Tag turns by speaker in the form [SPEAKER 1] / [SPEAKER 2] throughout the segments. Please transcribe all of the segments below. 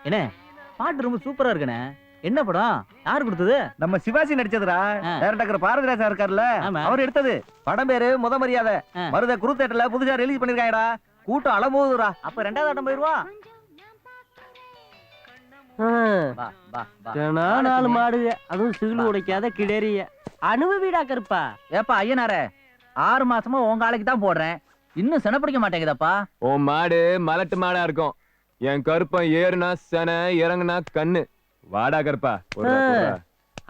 [SPEAKER 1] என்ன பாட்டு ரொம்ப சூப்பரா இருக்குண்ணே. என்ன படம்? யாரு கொடுத்தது?
[SPEAKER 2] நம்ம சிவாஜி நடிச்சதுடா. டைரக்டர் பாரதிராஜா இருக்காருல்ல, அவர் எடுத்தது. படம் பேரு முத மரியாதை. மருத குரு தியேட்டர்ல புதுசா ரிலீஸ் பண்ணிருக்காங்கடா. கூட்டம் அலமோதுடா. அப்ப ரெண்டாவது ஆட்டம் போயிருவா.
[SPEAKER 3] நாலு மாடு, அதுவும் சிகில் உடைக்காத கிடறிய அனுபவிடா கருப்பா.
[SPEAKER 1] ஏப்பா ஐயனாரே, 6 மாசமா உங்க ஆளைக்கு தான் போடுறேன், இன்னும் சென பிடிக்க மாட்டேங்குதப்பா.
[SPEAKER 4] உன் மாடு மலட்டு மாடா இருக்கும். என் கருப்பன் ஏறுனா சென, இறங்குனா கண்ணு. வாடா கருப்பா.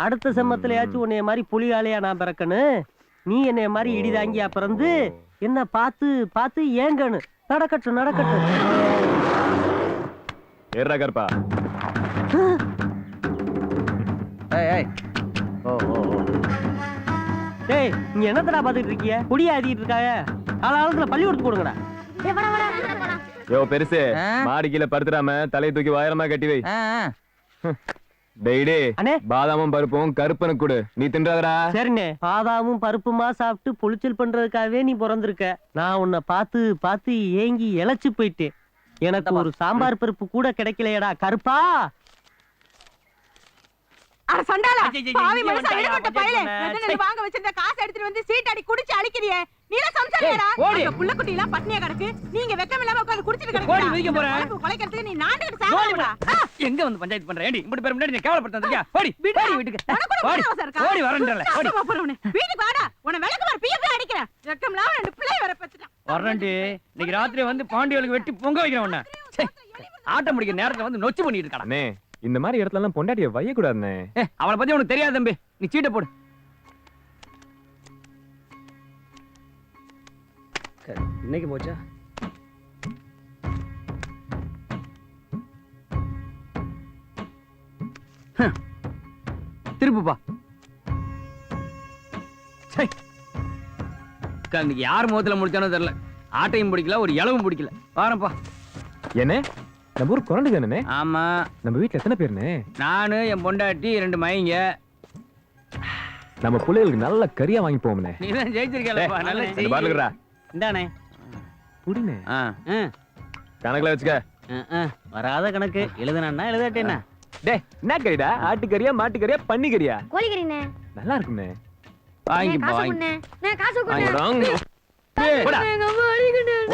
[SPEAKER 3] அடுத்த செம்மத்திலயாச்சும் உன்னைய மாதிரி புலிகாலையா நான் பிறக்கணும். நீ என்னைய மாதிரி இடிதாங்கியா பிறந்து என்ன பார்த்து பார்த்து ஏங்கணும். நடக்கட்டும் நடக்கட்டும்.
[SPEAKER 4] ஏறா கருப்பா.
[SPEAKER 3] டேய், நீ என்னத்தடா பாத்துட்டு இருக்கிய? குடியா ஆதிட்டு இருக்காங்க. காலகாலத்துல பள்ளி கொடுத்து போடுங்கடா.
[SPEAKER 4] யோ பெருசு, மாடி கீழே படுத்துடாம தலையை தூக்கி வாயரமா கட்டி வை. டெய்டே பாதாமும் பருப்பும் கருப்பனுக்கு கொடு, நீ தின்றாதடா.
[SPEAKER 3] சரிண்ணே, பாதாமும் பருப்புமா சாப்பிட்டு புளிச்சல் பண்றதுக்காகவே நீ பிறந்திருக்க. நான் உன்னை பார்த்து பார்த்து ஏங்கி இழைச்சு போயிட்டேன். எனக்கு ஒரு சாம்பார் பருப்பு கூட கிடைக்கலையடா கருப்பா.
[SPEAKER 5] அட சண்டாளா, பாவி மனுஷா, எடுபட்ட பயலே. வெண்ணெய் வாங்க வச்சிருந்த காசை எடுத்துட்டு வந்து சீட்டாடி குடிச்சு அழிக்கிறியே. நீல சம்சாரியாடா? அந்த புள்ள குட்டி எல்லாம் பட்னியா கிடக்கு. நீங்க வெக்கம் இல்லாம உட்கார்ந்து குடிச்சிட்டு கிடக்கு. ஓடி வீக்க போறேன். கொலைக்கிறதுக்கு நீ நாண்டுட்டு சாவடா.
[SPEAKER 1] எங்க வந்து பஞ்சாயத்து பண்ற? ஏடி இப்படி பேர் முன்னாடி நீ கேவலப்படுத்தறியா? ஓடி ஓடி வீட்டுக்கு. ஓடி வரேன்றல. ஓடி
[SPEAKER 5] போறவனே. வீட்டுக்கு வாடா. உன்னை விளக்கு மார் பிய அடிக்கிறேன். வெக்கம் இல்லாம ரெண்டு பிள்ளை வர பச்சிட்டான்.
[SPEAKER 1] வரேன்டி. இன்னைக்கு ராத்திரி வந்து பாண்டியலுக்கு வெட்டி பொங்க வைக்கிறேன் உன்னை. ஆட்டம் முடிக்கிற நேரத்துல வந்து நொச்சு பண்ணிட்டு இருக்கடா.
[SPEAKER 4] அண்ணே, இந்த மாதிரி இடத்துல எல்லாம் பொண்டாட்டிய வைய கூடாதுண்ணே.
[SPEAKER 1] அவளை பத்தி உனக்கு தெரியாது தம்பி. நீ சீட்டை போடு. இன்னைக்கு போச்சா? திருப்புப்பா. இன்னைக்கு யார் முகத்துல முடிச்சானோ தெரியல. ஆட்டையும் பிடிக்கல, ஒரு இளவும் பிடிக்கல. வாரப்பா.
[SPEAKER 4] என்ன நம்ம ஊர் குரண்டு தானே?
[SPEAKER 1] ஆமா.
[SPEAKER 4] நம்ம வீட்டுல எத்தனை பேருன்னு?
[SPEAKER 1] நானு, என் பொண்டாட்டி, 2 மைங்க.
[SPEAKER 4] நம்ம பிள்ளைகளுக்கு நல்ல கறியா வாங்கி போவோம்னே.
[SPEAKER 1] நீ தான் ஜெயிச்சிருக்கலப்பா. நல்ல
[SPEAKER 4] இந்த பாருங்கடா.
[SPEAKER 1] இந்தானே.
[SPEAKER 4] புடினே. கணக்குல வச்சுக்க.
[SPEAKER 1] வராத கணக்கு. எழுதுனா எழுதட்டேனா?
[SPEAKER 4] டேய், என்ன கறிடா? ஆட்டுக்கறியா, மாட்டுக்கறியா, பன்னிக்கறியா?
[SPEAKER 6] கோழிக்கறினே.
[SPEAKER 4] நல்லா இருக்கும்னே.
[SPEAKER 6] வாங்கி வாங்கி. நான் காசு கொடுங்க.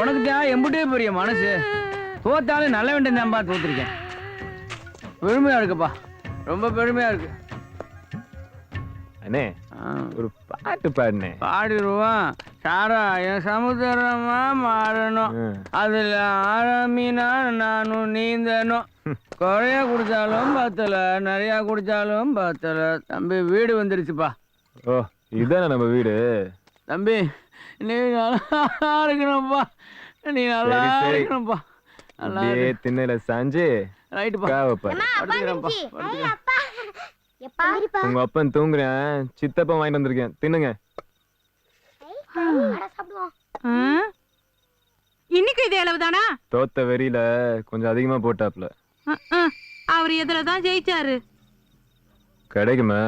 [SPEAKER 1] உனக்கு தான் எம்புட்டே பெரிய மனசு. தோத்தாலும் நல்ல வேண்டிய தான்பா தோத்துருக்கேன். பெருமையா இருக்குப்பா, ரொம்ப பெருமையா இருக்கு.
[SPEAKER 4] அண்ணே, ஒரு பாட்டு பாடுனே.
[SPEAKER 1] பாடிடுவான். சாராயம் சமுத்திரமா மாறணும், அதுல ஆரம்பினா நானும் நீந்தனும். குறைய குடிச்சாலும் பத்தல, நிறைய குடிச்சாலும் பத்தல. தம்பி வீடு வந்துருச்சுப்பா.
[SPEAKER 4] ஓ, இதுதானே நம்ம வீடு.
[SPEAKER 1] தம்பி நீ நல்லா இருக்கணும்ப்பா. நீ நல்லா இருக்கணும்ப்பா.
[SPEAKER 4] அப்படியே திண்ணையில சாஞ்சு உங்க அப்பன் தூங்குறேன். சித்தப்பன் வாங்கிட்டு வந்திருக்கேன், தின்னுங்க.
[SPEAKER 5] இன்னைக்கு இதே அளவுதானா?
[SPEAKER 4] தோத்த வெறியில கொஞ்சம் அதிகமா போட்டாப்ல.
[SPEAKER 5] அவர் எதுலதான் ஜெயிச்சாரு?
[SPEAKER 4] கிடைக்குமா?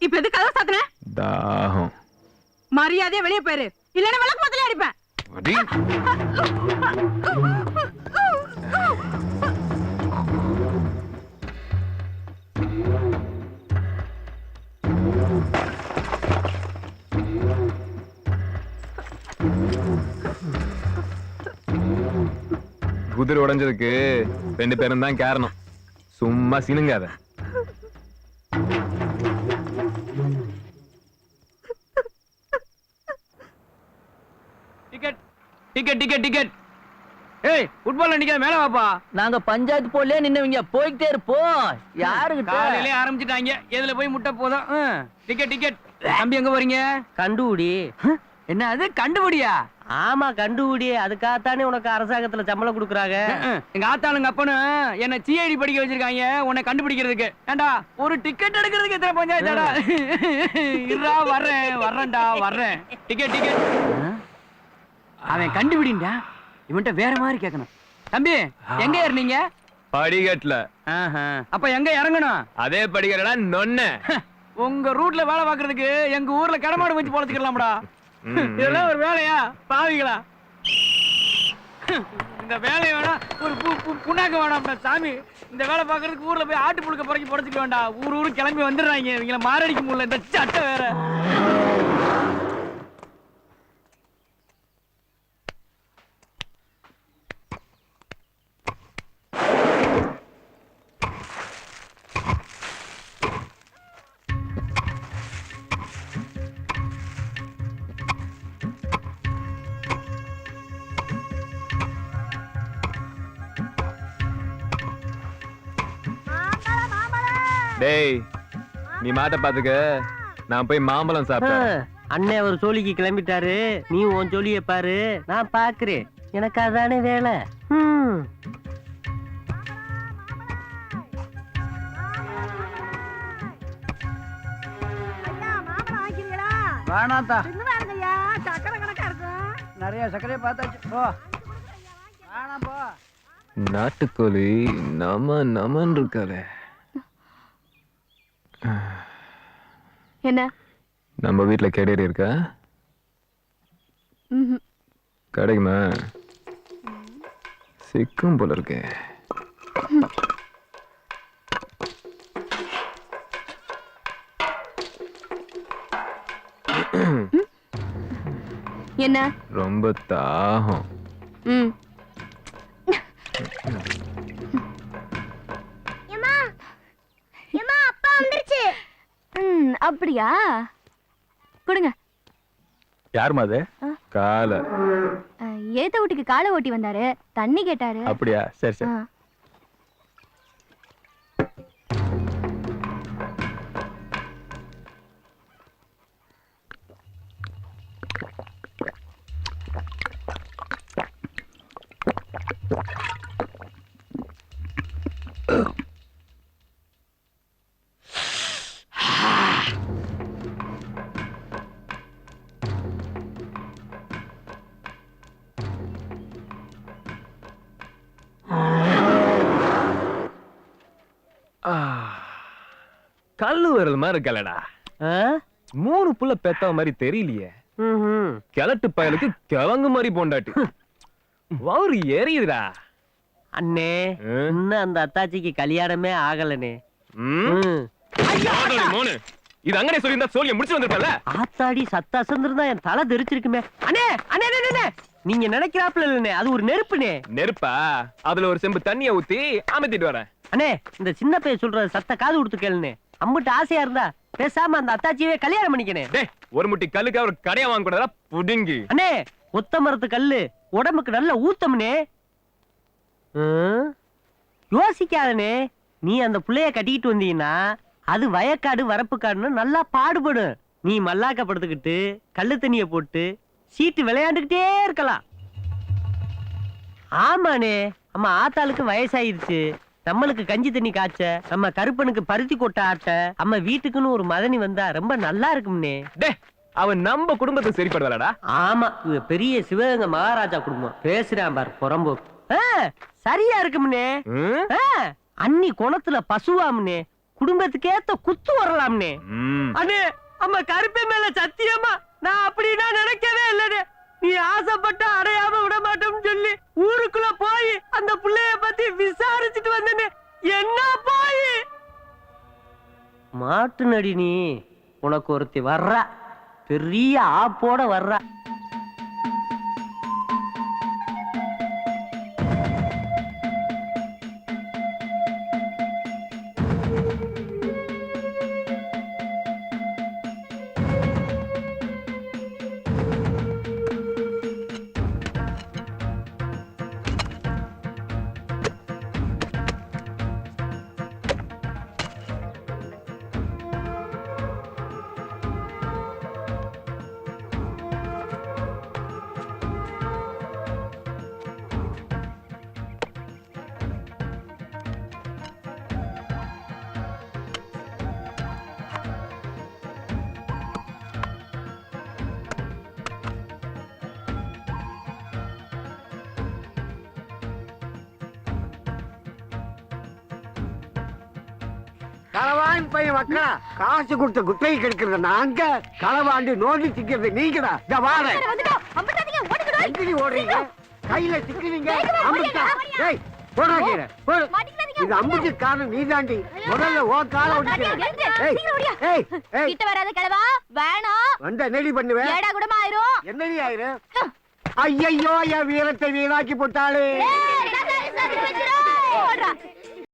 [SPEAKER 5] இப்ப எது கதவு சாத்துன?
[SPEAKER 4] தாகம்.
[SPEAKER 5] மரியாதையா வெளியே போயிரு, இல்லன்னா விளக்கு முதல்ல அடிப்பேன்.
[SPEAKER 4] குதிரை உடைஞ்சதுக்கு 2 பேரும் தான் காரணம். சும்மா சினுங்காத.
[SPEAKER 1] Ticket ticket ticket ticket. ஏய், ஃபுட்பால்ல நிக்காத, மேல வாப்பா.
[SPEAKER 3] நாங்க பஞ்சாயத்து போலயே நின்னவங்க, போயிட்டே இருப்போம். யாருக்கு
[SPEAKER 1] காலையிலே ஆரம்பிச்சிட்டாங்க, எதுல போய் முட்டை போதும். Ticket ticket. தம்பி எங்க போறீங்க?
[SPEAKER 3] கண்டுபிடி.
[SPEAKER 1] என்ன அது கண்டுபிடியா?
[SPEAKER 3] ஆமா கண்டுபிடி. அதுக்காகத்தானே உனக்கு அரசாங்கத்துல சம்பளம் கொடுக்குறாங்க.
[SPEAKER 1] எங்க ஆத்தாளுங்க அப்பனும் என்ன சிஐடி படிக்க வச்சிருக்காங்க உன்னை கண்டுபிடிக்கிறதுக்கு. ஏண்டா ஒரு டிக்கெட் எடுக்கிறதுக்கு எத்தனை பஞ்சாயத்தாடா? இருடா, வர்றேன்டா வர்றேன். Ticket ticket. அவன் கண்டுபிடிண்டா. இவன்ட்ட வேற மாதிரி கேட்கணும். தம்பி எங்க ஏறினீங்க?
[SPEAKER 4] படிக்கட்டுல.
[SPEAKER 1] அப்ப எங்க இறங்கணும்?
[SPEAKER 4] அதே படிக்கட்டா நொன்ன.
[SPEAKER 1] உங்க ரூட்ல வேலை பாக்குறதுக்கு எங்க ஊர்ல கடமாடு வச்சு பொழைச்சுக்கலாம்டா. இதெல்லாம் ஒரு வேலையா பாவிங்களா? இந்த வேலையை வேணா ஒரு புண்ணாக்க வேணாம்டா சாமி. இந்த வேலை பாக்குறதுக்கு ஊர்ல போய் ஆட்டு புழுக்க புறக்கி புடச்சிக்க வேண்டாம். ஊரு கிளம்பி வந்துடுறாங்க. இவங்கள மாரடிக்க முடியல இந்த சட்டை வேற.
[SPEAKER 4] டேய் நீ மாட்ட பாத்துக்க, நான் போய் மாம்பழம் சாப்பிட்டேன்.
[SPEAKER 3] அண்ணே ஒரு சோழிக்கு கிளம்பிட்டாரு, நீ உன் சோழிய பாரு, நான் பாக்குறேன். எனக்கு அதானே வேலை.
[SPEAKER 1] வேணாத்தா,
[SPEAKER 5] சக்கரை கணக்கா இருக்கும்.
[SPEAKER 1] நிறைய சக்கரையை பார்த்தாச்சு. போ வேணாம் போ.
[SPEAKER 4] நாட்டுக்கோழி நமன் இருக்காளே.
[SPEAKER 6] என்ன
[SPEAKER 4] நம்ம வீட்டுல கேடேரி இருக்கா? கிடைக்குமா? சிக்கும் போல இருக்கே.
[SPEAKER 6] என்ன
[SPEAKER 4] ரொம்ப தாகம்.
[SPEAKER 6] அப்படியா? கொடுங்க.
[SPEAKER 2] யாருமா அது?
[SPEAKER 4] காலை
[SPEAKER 6] ஏத்த வீட்டுக்கு காலை ஓட்டி வந்தாரு, தண்ணி கேட்டாரு.
[SPEAKER 2] அப்படியா? சரி சரி.
[SPEAKER 4] கல்லு வரல் மாதிரி இருக்கலடா. 3 புள்ள பெத்த மாதிரி தெரியலையே. கிழட்டு பயலுக்கு கிழங்கு மாதிரி போண்டாட்டி வவுறு எரியுதுடா.
[SPEAKER 3] அண்ணே இன்னும் அந்த அத்தாச்சிக்கு கல்யாணமே ஆகலனே.
[SPEAKER 4] இது அங்கனே சொல்லியிருந்தா சோழியை முடிச்சு வந்திருப்பல.
[SPEAKER 3] ஆத்தாடி சத்தா சந்திருந்தா என் தலை தெரிச்சிருக்குமே. அண்ணே அண்ணே அண்ணே, நீங்க நினைக்கிறாப்ல இல்லனே, அது ஒரு நெருப்புனே.
[SPEAKER 4] நெருப்பா? அதுல ஒரு செம்பு தண்ணிய ஊத்தி அமத்திட்டு வரேன்.
[SPEAKER 3] அண்ணே இந்த சின்ன பையன் சொல்ற சத்த காது கொடுத்து கேளுனே. அம்முட்டு ஆசையா இருந்தா பேசாம அந்த அத்தாச்சியவே கல்யாணம் பண்ணிக்கனே.
[SPEAKER 4] டேய் ஒரு முட்டி கல்லுக்கு ஒரு கடையா வாங்க கூடாதா புடிங்கி.
[SPEAKER 3] அண்ணே ஒத்த மரத்து கல்லு உடம்புக்கு நல்ல ஊத்தம்னே. யோசிக்காதனே, நீ அந்த புள்ளைய கட்டிக்கிட்டு வந்தீங்கன்னா அது வயக்காடு வரப்பு காடுன்னு நல்லா பாடுபடும். நீ மல்லாக்கப்படுத்துக்கிட்டு கல்லு தண்ணிய போட்டு சீட்டு விளையாண்டுகிட்டே இருக்கலாம். ஆமாண்ணே, அம்மா ஆத்தாளுக்கு வயசாயிருச்சு, நம்மளுக்கு கஞ்சி தண்ணி காய்ச்ச, நம்ம கருப்பனுக்கு பருத்தி கொட்ட ஆட்ட, அம்மா வீட்டுக்குன்னு ஒரு மதனி வந்தா ரொம்ப நல்லா இருக்கும்னே.
[SPEAKER 4] டேய் அவன் நம்ம குடும்பத்துக்கு சரிப்படுவாடா.
[SPEAKER 3] ஆமா, இது பெரிய சிவகங்கை மகாராஜா குடும்பம். பேசுறான் பார் புறம்போ. சரியா இருக்கும்னே. அண்ணி குணத்துல பசுவாம்னே, குடும்பத்துக்கு ஏத்த குத்து வரலாம்னே. அண்ணே அம்மா கருப்பை மேல சத்தியமா நான் அப்படின்னா நினைக்கவே இல்லனே. நீ ஆசைப்பட்ட அடையாம விட மாட்டோம்னு சொல்லி ஊருக்குள்ள போய் அந்த புள்ளைய பத்தி விசாரிச்சுட்டு வந்தனே. என்ன போய் மாட்டு நடி, நீ உனக்கு ஒருத்தி வர்றா, பெரிய ஆப்போட வர்றா.
[SPEAKER 7] களவான் பையன் மக்களா, காசு கொடுத்த குத்தகை கெடுக்கிறது நாங்க, களவாண்டு நோண்டி சிக்கிறது நீங்கடா. இந்த வார எங்கடி ஓடுறீங்க? கையில சிக்கிறீங்க. அம்புட்டா டேய் போடா கீரை போடு. இது அம்புக்கு காரணம் நீதாண்டி. முதல்ல ஓ கால ஓடிக்க. ஏய் ஏய் ஏய்
[SPEAKER 6] கிட்ட வராத கிழவா வேணாம்.
[SPEAKER 7] வந்த என்னடி பண்ணுவே?
[SPEAKER 6] ஏடா கூடமா ஆயிரும்.
[SPEAKER 7] என்னடி ஆயிரு? ஐயையோ என் வீரத்தை வீணாக்கி போட்டாளே.
[SPEAKER 6] ஏய், நான் சரி வச்சிரோ. ஓடுறா.